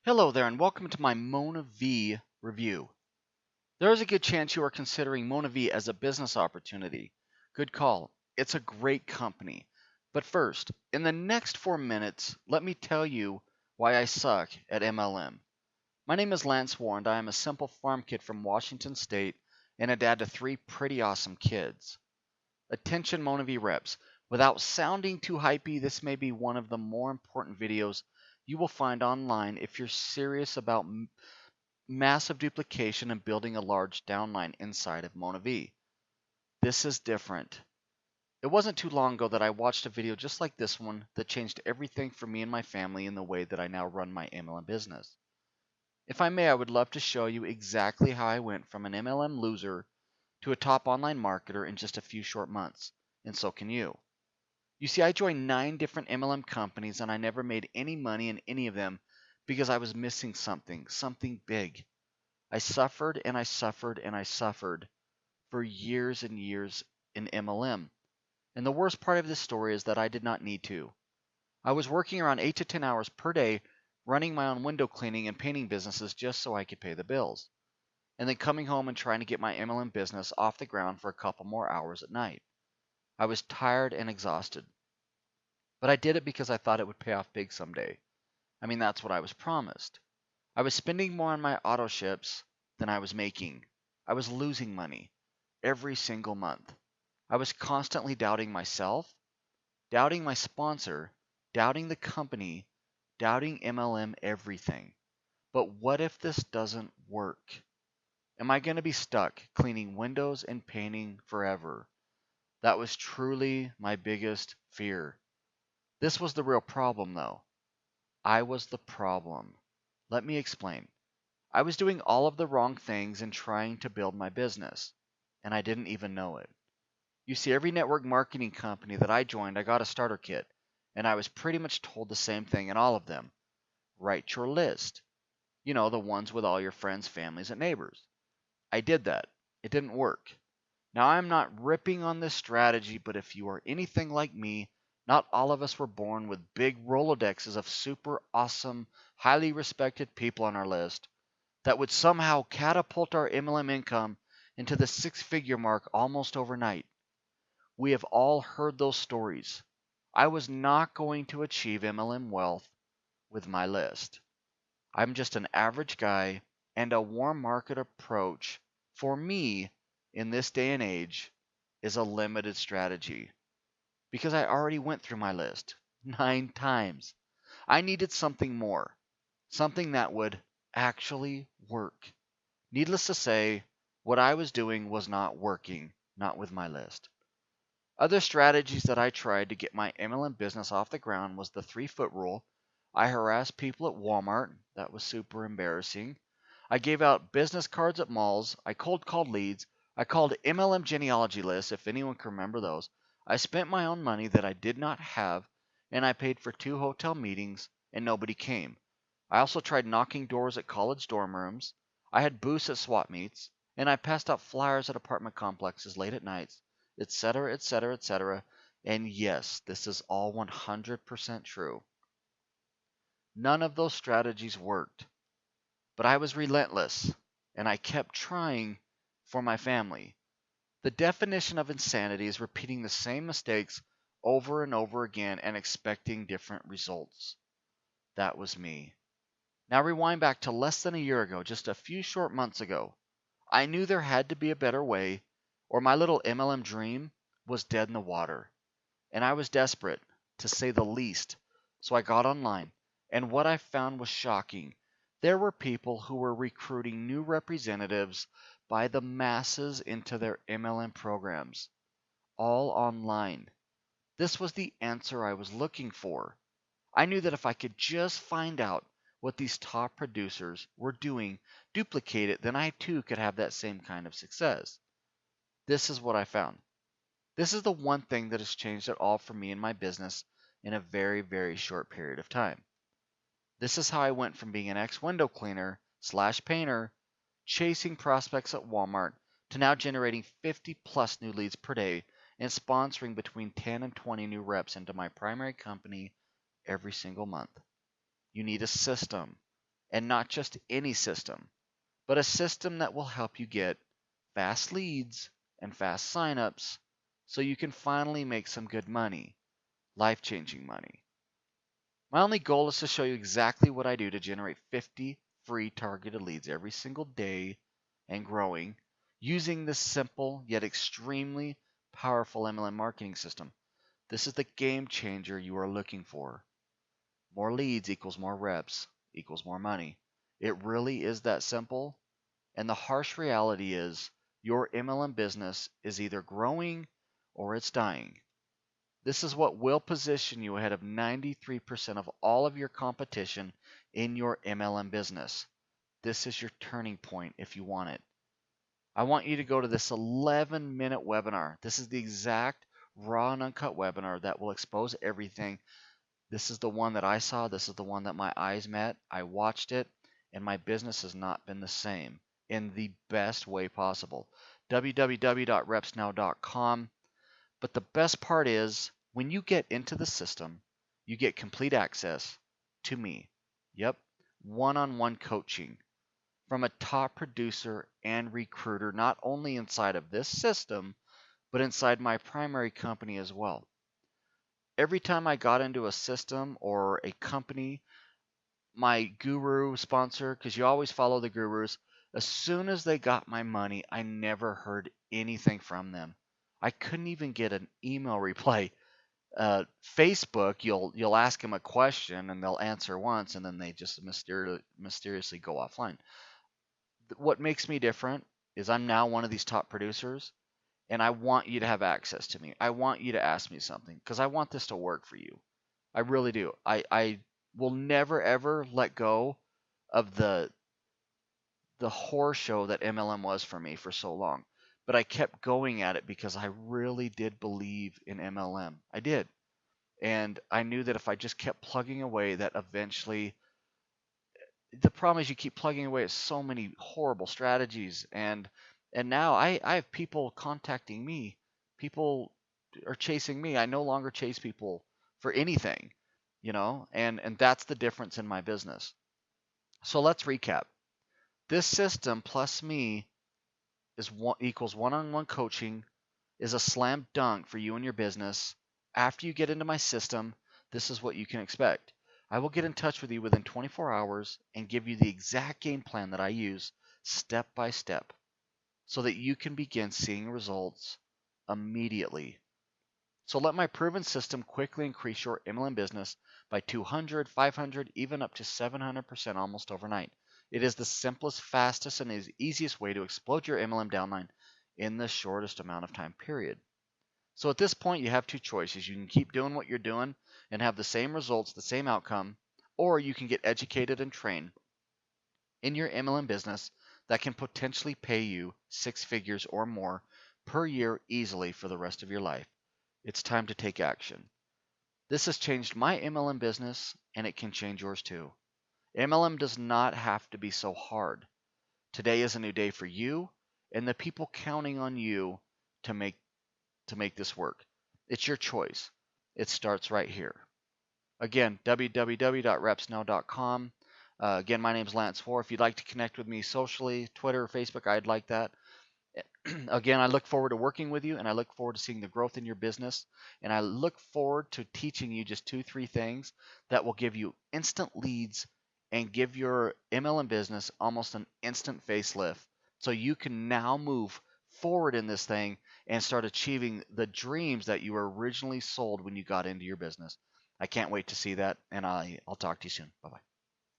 Hello there and welcome to my MonaVie review. There is a good chance you are considering MonaVie as a business opportunity. Good call. It's a great company. But first, in the next 4 minutes, let me tell you why I suck at MLM. My name is Lance Warren. I am a simple farm kid from Washington State and a dad to 3 pretty awesome kids. Attention MonaVie reps. Without sounding too hypey, this may be one of the more important videos you will find online if you're serious about massive duplication and building a large downline inside of MonaVie. This is different. It wasn't too long ago that I watched a video just like this one that changed everything for me and my family in the way that I now run my MLM business. If I may, I would love to show you exactly how I went from an MLM loser to a top online marketer in just a few short months, and so can you. You see, I joined 9 different MLM companies and I never made any money in any of them because I was missing something big. I suffered and I suffered and I suffered for years and years in MLM. And the worst part of this story is that I did not need to. I was working around 8 to 10 hours per day running my own window cleaning and painting businesses just so I could pay the bills. And then coming home and trying to get my MLM business off the ground for a couple more hours at night. I was tired and exhausted. But I did it because I thought it would pay off big someday. I mean, that's what I was promised. I was spending more on my auto ships than I was making. I was losing money every single month. I was constantly doubting myself, doubting my sponsor, doubting the company, doubting MLM everything. But what if this doesn't work? Am I going to be stuck cleaning windows and painting forever? That was truly my biggest fear. This was the real problem, though. I was the problem. Let me explain. I was doing all of the wrong things and trying to build my business, and I didn't even know it. You see, every network marketing company that I joined, I got a starter kit, and I was pretty much told the same thing in all of them. Write your list. You know, the ones with all your friends, families, and neighbors. I did that. It didn't work. Now, I'm not ripping on this strategy, but if you are anything like me, not all of us were born with big Rolodexes of super awesome, highly respected people on our list that would somehow catapult our MLM income into the 6-figure mark almost overnight. We have all heard those stories. I was not going to achieve MLM wealth with my list. I'm just an average guy, and a warm market approach for me in this day and age is a limited strategy because I already went through my list 9 times. I needed something more, something that would actually work. Needless to say, what I was doing was not working, not with my list. Other strategies that I tried to get my MLM business off the ground was the 3-foot rule. I harassed people at Walmart. That was super embarrassing. I gave out business cards at malls. I cold called leads. I called MLM genealogy lists, if anyone can remember those. I spent my own money that I did not have, and I paid for 2 hotel meetings, and nobody came. I also tried knocking doors at college dorm rooms. I had booths at swap meets, and I passed out flyers at apartment complexes late at nights, etc., etc., etc. And yes, this is all 100% true. None of those strategies worked, but I was relentless, and I kept trying for my family. The definition of insanity is repeating the same mistakes over and over again and expecting different results. That was me. Now rewind back to less than a year ago, just a few short months ago. I knew there had to be a better way, or my little MLM dream was dead in the water. And I was desperate, to say the least, so I got online. And what I found was shocking. There were people who were recruiting new representatives by the masses into their MLM programs, all online. This was the answer I was looking for. I knew that if I could just find out what these top producers were doing, duplicate it, then I too could have that same kind of success. This is what I found. This is the one thing that has changed it all for me and my business in a very, very short period of time. This is how I went from being an ex-window cleaner / painter, chasing prospects at Walmart, to now generating 50 plus new leads per day and sponsoring between 10 and 20 new reps into my primary company every single month. You need a system, and not just any system, but a system that will help you get fast leads and fast signups so you can finally make some good money, life-changing money. My only goal is to show you exactly what I do to generate 50 free targeted leads every single day and growing using this simple yet extremely powerful MLM marketing system. This is the game changer you are looking for. More leads equals more reps equals more money. It really is that simple. And the harsh reality is your MLM business is either growing or it's dying. This is what will position you ahead of 93% of all of your competition in your MLM business. This is your turning point if you want it. I want you to go to this 11-minute webinar. This is the exact raw and uncut webinar that will expose everything. This is the one that I saw. This is the one that my eyes met. I watched it, and my business has not been the same in the best way possible. www.repsnow.com. But the best part is when you get into the system, you get complete access to me. Yep, one-on-one coaching from a top producer and recruiter, not only inside of this system, but inside my primary company as well. Every time I got into a system or a company, my guru sponsor, because you always follow the gurus, as soon as they got my money, I never heard anything from them. I couldn't even get an email reply. Facebook, you'll ask them a question and they'll answer once and then they just mysteriously go offline. What makes me different is I'm now one of these top producers, and I want you to have access to me. I want you to ask me something because I want this to work for you. I really do. I will never ever let go of the horror show that MLM was for me for so long. But I kept going at it because I really did believe in MLM. I did. And I knew that if I just kept plugging away, that eventually, the problem is you keep plugging away at so many horrible strategies. And now I have people contacting me. People are chasing me. I no longer chase people for anything, and that's the difference in my business. So let's recap. This system plus me equals one-on-one coaching, is a slam dunk for you and your business. After you get into my system, this is what you can expect. I will get in touch with you within 24 hours and give you the exact game plan that I use step by step so that you can begin seeing results immediately. So let my proven system quickly increase your MLM business by 200, 500, even up to 700% almost overnight. It is the simplest, fastest, and easiest way to explode your MLM downline in the shortest amount of time period. So at this point, you have two choices. You can keep doing what you're doing and have the same results, the same outcome, or you can get educated and trained in your MLM business that can potentially pay you 6 figures or more per year easily for the rest of your life. It's time to take action. This has changed my MLM business, and it can change yours too. MLM does not have to be so hard. Today is a new day for you and the people counting on you to make this work. It's your choice. It starts right here. Again, www.repsnow.com. Again, my name is Lance Four. If you'd like to connect with me socially, Twitter or Facebook, I'd like that. Again, I look forward to working with you, and I look forward to seeing the growth in your business. And I look forward to teaching you just 2-3 things that will give you instant leads and give your MLM business almost an instant facelift. So you can now move forward in this thing and start achieving the dreams that you were originally sold when you got into your business. I can't wait to see that, and I'll talk to you soon. Bye-bye.